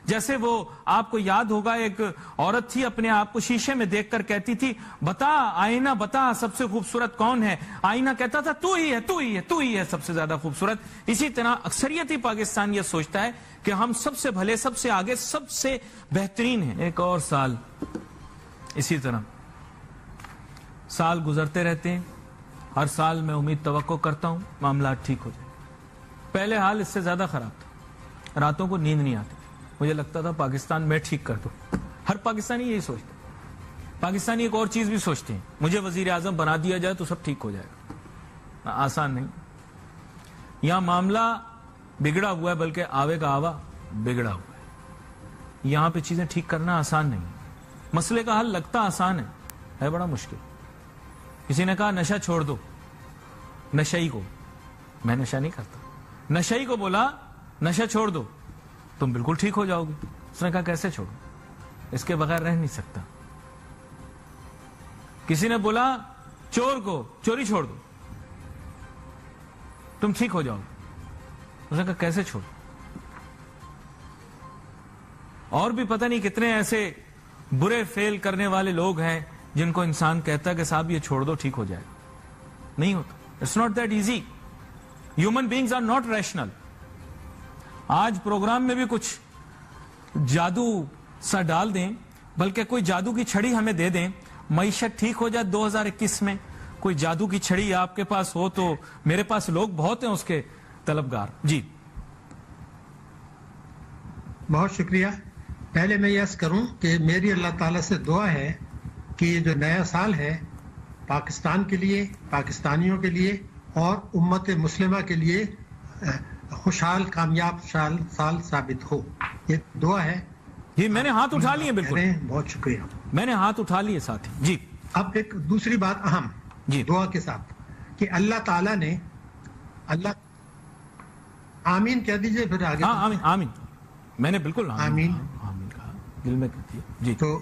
جیسے وہ آپ کو یاد ہوگا ایک عورت تھی اپنے آپ کو شیشے میں دیکھ کر کہتی تھی بتا آئینہ بتا سب سے خوبصورت کون ہے، آئینہ کہتا تھا تو ہی ہے تو ہی ہے تو ہی ہے سب سے زیادہ خوبصورت۔ اسی طرح اکثریتی پاکستان یہ سوچتا ہے کہ ہم سب سے بھلے، سب سے آگے، سب سے بہترین ہیں۔ ایک اور سال اسی طرح سال گزرتے رہتے ہیں، ہر سال میں امید توقع کرتا ہوں معاملات ٹھیک ہو جائے۔ پہلے حال اس سے زیادہ خراب تھا، راتوں کو نیند نہیں آتی، مجھے لگتا تھا پاکستان میں ٹھیک کر دوں۔ ہر پاکستانی یہی سوچتا ہے۔ پاکستانی ایک اور چیز بھی سوچتے ہیں، مجھے وزیر اعظم بنا دیا جائے تو سب ٹھیک ہو جائے گا۔ آسان نہیں، یہاں معاملہ بگڑا ہوا ہے، بلکہ آوے کا آوا بگڑا ہوا ہے۔ یہاں پہ چیزیں ٹھیک کرنا آسان نہیں ہے۔ مسئلے کا حل لگتا آسان ہے بڑا مشکل۔ کسی نے کہا نشہ چھوڑ دو، نشئی کو، میں نشہ نہیں کرتا، نشئی کو بولا نشہ چھوڑ دو تم بالکل ٹھیک ہو جاؤ گے۔ اس نے کہا کیسے چھوڑو، اس کے بغیر رہ نہیں سکتا۔ کسی نے بولا چور کو چوری چھوڑ دو تم ٹھیک ہو جاؤ گے۔ اس نے کہا کیسے چھوڑو۔ اور بھی پتہ نہیں کتنے ایسے برے فیل کرنے والے لوگ ہیں جن کو انسان کہتا ہے کہ صاحب یہ چھوڑ دو ٹھیک ہو جائے گا، نہیں ہوتا۔ It's not that easy. Human beings are not rational. آج پروگرام میں بھی کچھ جادو سا ڈال دیں، بلکہ کوئی جادو کی چھڑی ہمیں دے دیں، معیشت ٹھیک ہو جائے 2021 میں، کوئی جادو کی چھڑی آپ کے پاس ہو تو میرے پاس لوگ بہت ہیں اس کے طلبگار۔ جی بہت شکریہ۔ پہلے میں یہ عرض کروں کہ میری اللہ تعالیٰ سے دعا ہے کہ یہ جو نیا سال ہے پاکستان کے لیے، پاکستانیوں کے لیے اور امت مسلمہ کے لیے خوشحال کامیاب سال ثابت ہو، یہ دعا ہے۔ جی میں نے ہاتھ اٹھا لیے، بالکل بہت شکریہ، میں نے ہاتھ اٹھا لیے ساتھی۔ جی اب ایک دوسری بات اہم جی دعا کے ساتھ کہ اللہ تعالیٰ نے آمین کہہ دیجئے پھر آگے۔ ہاں آمین آمین، میں نے بالکل آمین کہا، دل میں کہتی ہے۔ جی تو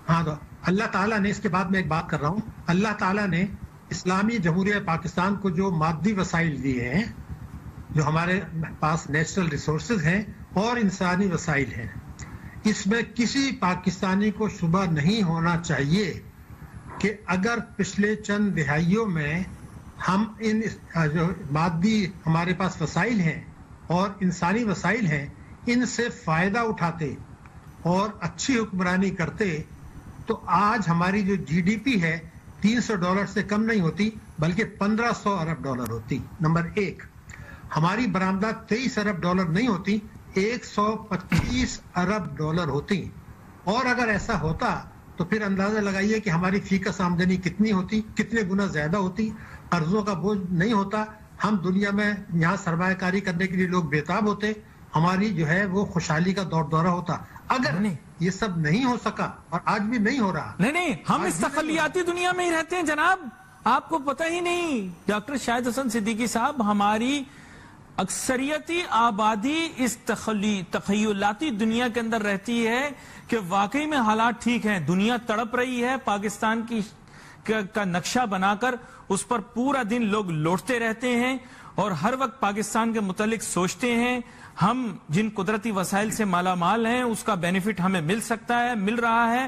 ہاں، تو اللہ تعالیٰ نے، اس کے بعد میں ایک بات کر رہا ہوں، اللہ تعالیٰ نے اسلامی جمہوریہ پاکستان کو جو مادی وسائل دیے ہیں، جو ہمارے پاس نیچرل ریسورسز ہیں اور انسانی وسائل ہیں، اس میں کسی پاکستانی کو شبہ نہیں ہونا چاہیے کہ اگر پچھلے چند دہائیوں میں ہم ان جو مادی ہمارے پاس وسائل ہیں اور انسانی وسائل ہیں ان سے فائدہ اٹھاتے اور اچھی حکمرانی کرتے تو آج ہماری جو جی ڈی پی ہے $300 سے کم نہیں ہوتی بلکہ $1500 ارب ہوتی۔ نمبر ایک، ہماری برآمدات $23 ارب نہیں ہوتی، $125 ارب ہوتی۔ اور اگر ایسا ہوتا تو پھر اندازہ لگائیے کہ ہماری فیکس آمدنی کتنی ہوتی، کتنے گنا زیادہ ہوتی، قرضوں کا بوجھ نہیں ہوتا، ہم دنیا میں یہاں سرمایہ کاری کرنے کے لیے لوگ بےتاب ہوتے، ہماری جو ہے وہ خوشحالی کا دور دورہ ہوتا۔ اگر یہ سب نہیں ہو سکا اور آج بھی نہیں ہو رہا، نہیں ہم اس تخلیاتی دنیا میں ہی رہتے ہیں جناب، آپ کو پتہ ہی نہیں۔ ڈاکٹر شاہد حسن صدیقی صاحب، ہماری اکثریتی آبادی اس تخیلاتی دنیا کے اندر رہتی ہے کہ واقعی میں حالات ٹھیک ہیں، دنیا تڑپ رہی ہے، پاکستان کا نقشہ بنا کر اس پر پورا دن لوگ لوٹتے رہتے ہیں اور ہر وقت پاکستان کے متعلق سوچتے ہیں ہم جن قدرتی وسائل سے مالا مال ہیں اس کا بینیفٹ ہمیں مل سکتا ہے، مل رہا ہے،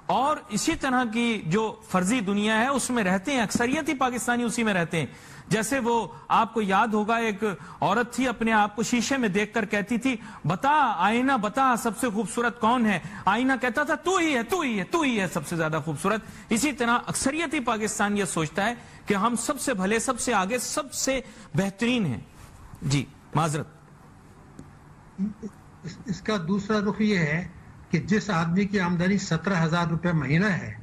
اور اسی طرح کی جو فرضی دنیا ہے اس میں رہتے ہیں، اکثریتی پاکستانی اسی میں رہتے ہیں۔ جیسے وہ آپ کو یاد ہوگا ایک عورت تھی اپنے آپ کو شیشے میں دیکھ کر کہتی تھی بتا آئینہ بتا سب سے خوبصورت کون ہے، آئینہ کہتا تھا تو ہی ہے تو ہی ہے تو ہی ہے سب سے زیادہ خوبصورت۔ اسی طرح اکثریتی پاکستان یہ سوچتا ہے کہ ہم سب سے بھلے، سب سے آگے، سب سے بہترین ہیں۔ جی معذرت۔ اس کا دوسرا رخ یہ ہے کہ جس آدمی کی آمدنی $17,000 مہینہ ہے،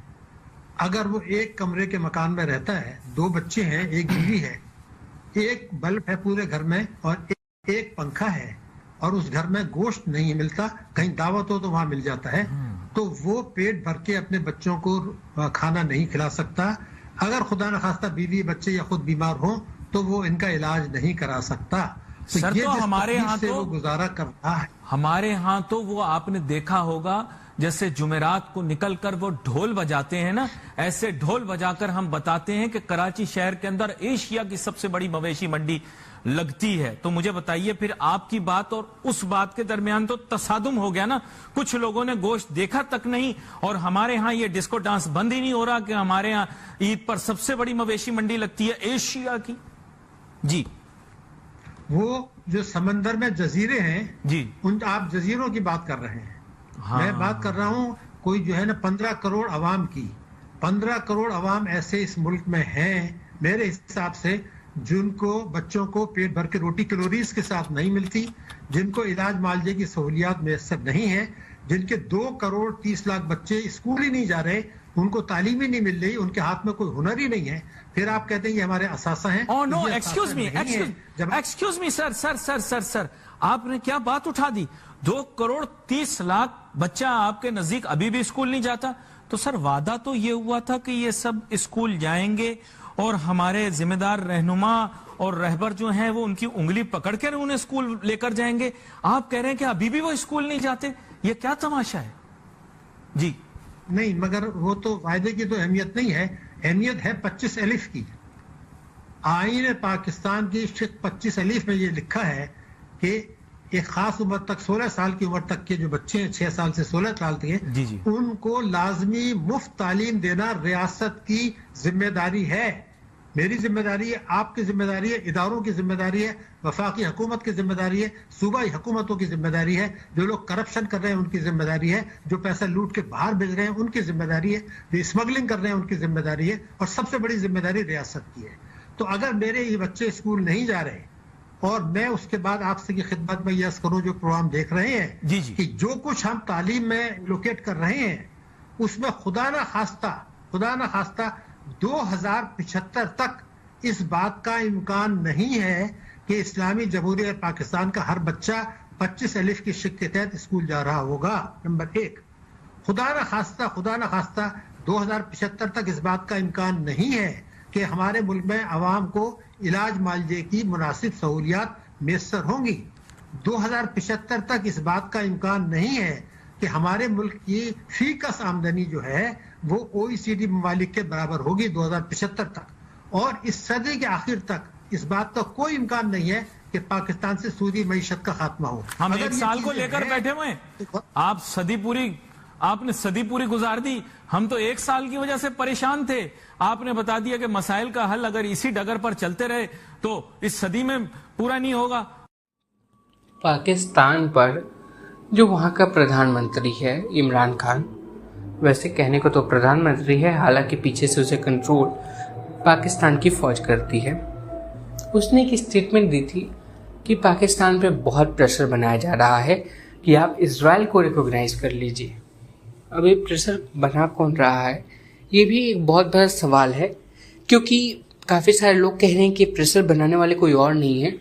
اگر وہ ایک کمرے کے مکان میں رہتا ہے، 2 بچے ہیں، ایک بیوی ہے، ایک بلب ہے پورے گھر میں اور ایک پنکھا ہے، اور اس گھر میں گوشت نہیں ملتا، کہیں دعوت ہو تو وہاں مل جاتا ہے، تو وہ پیٹ بھر کے اپنے بچوں کو کھانا نہیں کھلا سکتا۔ اگر خدا نخواستہ بیوی بچے یا خود بیمار ہوں تو وہ ان کا علاج نہیں کرا سکتا۔ سر تو ہمارے ہاں تو وہ گزارا کر رہا ہے، ہمارے ہاں تو وہ آپ نے دیکھا ہوگا जैसे जुमेरात को निकलकर वो ढोल बजाते हैं ना, ऐसे ढोल बजाकर हम बताते हैं कि कराची शहर के अंदर एशिया की सबसे बड़ी मवेशी मंडी लगती है। तो मुझे बताइए फिर आपकी बात और उस बात के दरमियान तो तसादुम हो गया ना। कुछ लोगों ने गोश्त देखा तक नहीं, और हमारे यहाँ ये डिस्को डांस बंद ही नहीं हो रहा कि हमारे यहाँ ईद पर सबसे बड़ी मवेशी मंडी लगती है एशिया की। जी, वो जो समंदर में जजीरे हैं जी, उन आप जजीरों की बात कर रहे हैं। हाँ, मैं बात कर रहा हूँ कोई जो है ना 15 करोड़ अवाम की। 15 करोड़ अवाम ऐसे इस मुल्क में हैं मेरे हिसाब से जिनको बच्चों को पेट भर के रोटी कैलोरीज के साथ नहीं मिलती, जिनको इलाज मालजे की सहूलियात मैसर नहीं है, जिनके 2 करोड़ 30 लाख बच्चे स्कूल ही नहीं जा रहे, उनको तालीम ही नहीं मिल रही, उनके हाथ में कोई हुनर ही नहीं है। फिर आप कहते हैं ये हमारे असासा हैं। Oh no, ये excuse me, असासा नहीं है। जब excuse me, सर, आपने क्या बात उठा दी? 2 करोड़ 30 लाख बच्चा आपके नजदीक अभी भी स्कूल नहीं जाता। तो सर वादा तो ये हुआ था कि ये सब स्कूल जाएंगे और हमारे जिम्मेदार रहनुमा और रहबर जो हैं वो उनकी उंगली पकड़ कर उन्हें स्कूल लेकर जाएंगे। आप कह रहे हैं कि अभी भी वो स्कूल नहीं जाते, ये क्या तमाशा है? जी नहीं, मगर वो तो वायदे की तो अहमियत नहीं है, अहमियत है 25 अलिफ की। आईन पाकिस्तान की शिक 25 अलिफ में ये लिखा है कि एक खास उम्र तक 16 साल की उम्र तक के जो बच्चे हैं 6 साल से 16 साल तक जी जी, उनको लाजमी मुफ्त तालीम देना रियासत की जिम्मेदारी है। मेरी जिम्मेदारी है, आपकी जिम्मेदारी है, इदारों की जिम्मेदारी है, वफाकी हुकूमत की जिम्मेदारी है, सूबाई हुकूमतों की जिम्मेदारी है, जो लोग करप्शन कर रहे हैं उनकी जिम्मेदारी है, जो पैसा लूट के बाहर भेज रहे हैं उनकी जिम्मेदारी है, जो स्मगलिंग कर रहे हैं उनकी जिम्मेदारी है, और सबसे बड़ी जिम्मेदारी रियासत की है। तो अगर मेरे ये बच्चे स्कूल नहीं जा रहे और मैं उसके बाद आपसे की खिदमत में यस करूं जो प्रोग्राम देख रहे हैं जी जी, कि जो कुछ हम तालीम में लोकेट कर रहे हैं उसमें खुदा ना खास्ता 2075 तक इस बात का इम्कान नहीं है कि इस्लामी जमहूरियत पाकिस्तान का हर बच्चा 25 अलिफ की शिक के तहत स्कूल जा रहा होगा। नंबर 1, खुदा ना खास्ता 2075 तक इस बात का इम्कान नहीं है कि हमारे मुल्क में आवाम को इलाज मालजे की मुनासिब सहूलियात मैसर होंगी। 2075 तक इस बात का इम्कान नहीं है कि हमारे मुल्क की फीकस आमदनी जो है वो OECD ममालिक के बराबर होगी 2075 तक, और इस सदी के आखिर तक इस बात का कोई इम्कान नहीं है कि पाकिस्तान से सूदी मईशत का खात्मा हो। हम अगर 1 ये साल को चीजें लेकर हैं, बैठे हुए हैं, आपने सदी पूरी गुजार दी। हम तो 1 साल की वजह से परेशान थे, आपने बता दिया कि मसाइल का हल अगर इसी डगर पर चलते रहे तो इस सदी में पूरा नहीं होगा। पाकिस्तान पर जो वहाँ का प्रधानमंत्री है इमरान खान, वैसे कहने को तो प्रधानमंत्री है, हालांकि पीछे से उसे कंट्रोल पाकिस्तान की फौज करती है। उसने एक स्टेटमेंट दी थी कि पाकिस्तान पे बहुत प्रेशर बनाया जा रहा है कि आप इजराइल को रिकॉग्नाइज कर लीजिए। अब ये प्रेशर बना कौन रहा है, ये भी एक बहुत बड़ा सवाल है, क्योंकि काफ़ी सारे लोग कह रहे हैं कि प्रेशर बनाने वाले कोई और नहीं है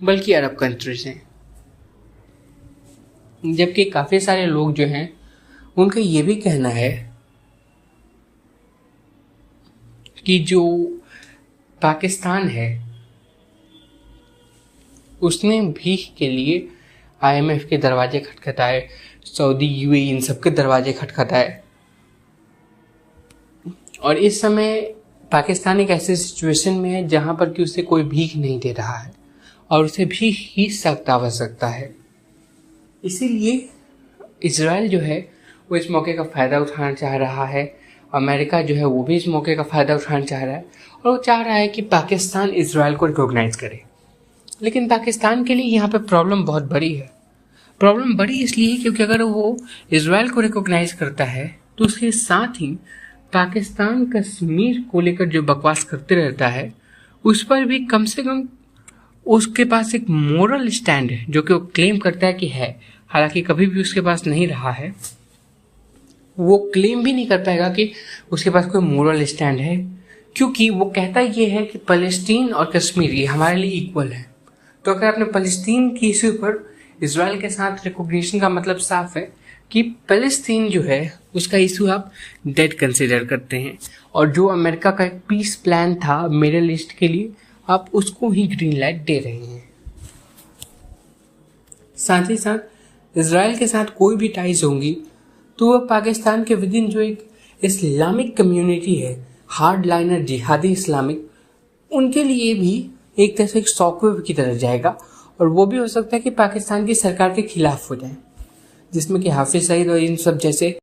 बल्कि अरब कंट्रीज हैं, जबकि काफ़ी सारे लोग जो हैं उनका ये भी कहना है कि जो पाकिस्तान है उसने भीख के लिए IMF के दरवाजे खटखटाए, सऊदी UAE इन सब के दरवाजे खटखटाए, और इस समय पाकिस्तान एक ऐसी सिचुएशन में है जहां पर कि उसे कोई भीख नहीं दे रहा है और उसे भीख ही सख्त आवश्यकता है। इसीलिए इजराइल जो है वो इस मौके का फ़ायदा उठाना चाह रहा है, अमेरिका जो है वो भी इस मौके का फ़ायदा उठाना चाह रहा है, और वो चाह रहा है कि पाकिस्तान इजराइल को रिकॉग्नाइज करे। लेकिन पाकिस्तान के लिए यहाँ पे प्रॉब्लम बहुत बड़ी है। प्रॉब्लम बड़ी इसलिए क्योंकि अगर वो इजराइल को रिकॉग्नाइज करता है तो उसके साथ ही पाकिस्तान कश्मीर को लेकर जो बकवास करते रहता है उस पर भी कम से कम उसके पास एक मोरल स्टैंड है, जो कि वो क्लेम करता है कि है, हालांकि कभी भी उसके पास नहीं रहा है। वो क्लेम भी नहीं कर पाएगा कि उसके पास कोई मोरल स्टैंड है, क्योंकि वो कहता ये है कि फ़लस्तीन और कश्मीर ये हमारे लिए इक्वल है। तो अगर आपने फ़लस्तीन की इशू पर इजराइल के साथ रिकॉग्निशन का मतलब साफ है कि फ़लस्तीन जो है उसका इशू आप डेड कंसिडर करते हैं, और जो अमेरिका का एक पीस प्लान था मिडिल ईस्ट के लिए आप उसको ही ग्रीन लाइट दे रहे हैं। साथ ही साथ इजराइल के साथ कोई भी टाइज होंगी تو وہ پاکستان کے ودن جو ایک اسلامک کمیونٹی ہے، ہارڈ لائنر جہادی اسلامک، ان کے لیے بھی ایک طرح سے ایک شاک ویو کی طرح جائے گا، اور وہ بھی ہو سکتا ہے کہ پاکستان کی سرکار کے خلاف ہو جائے، جس میں کہ حافظ سعید اور ان سب جیسے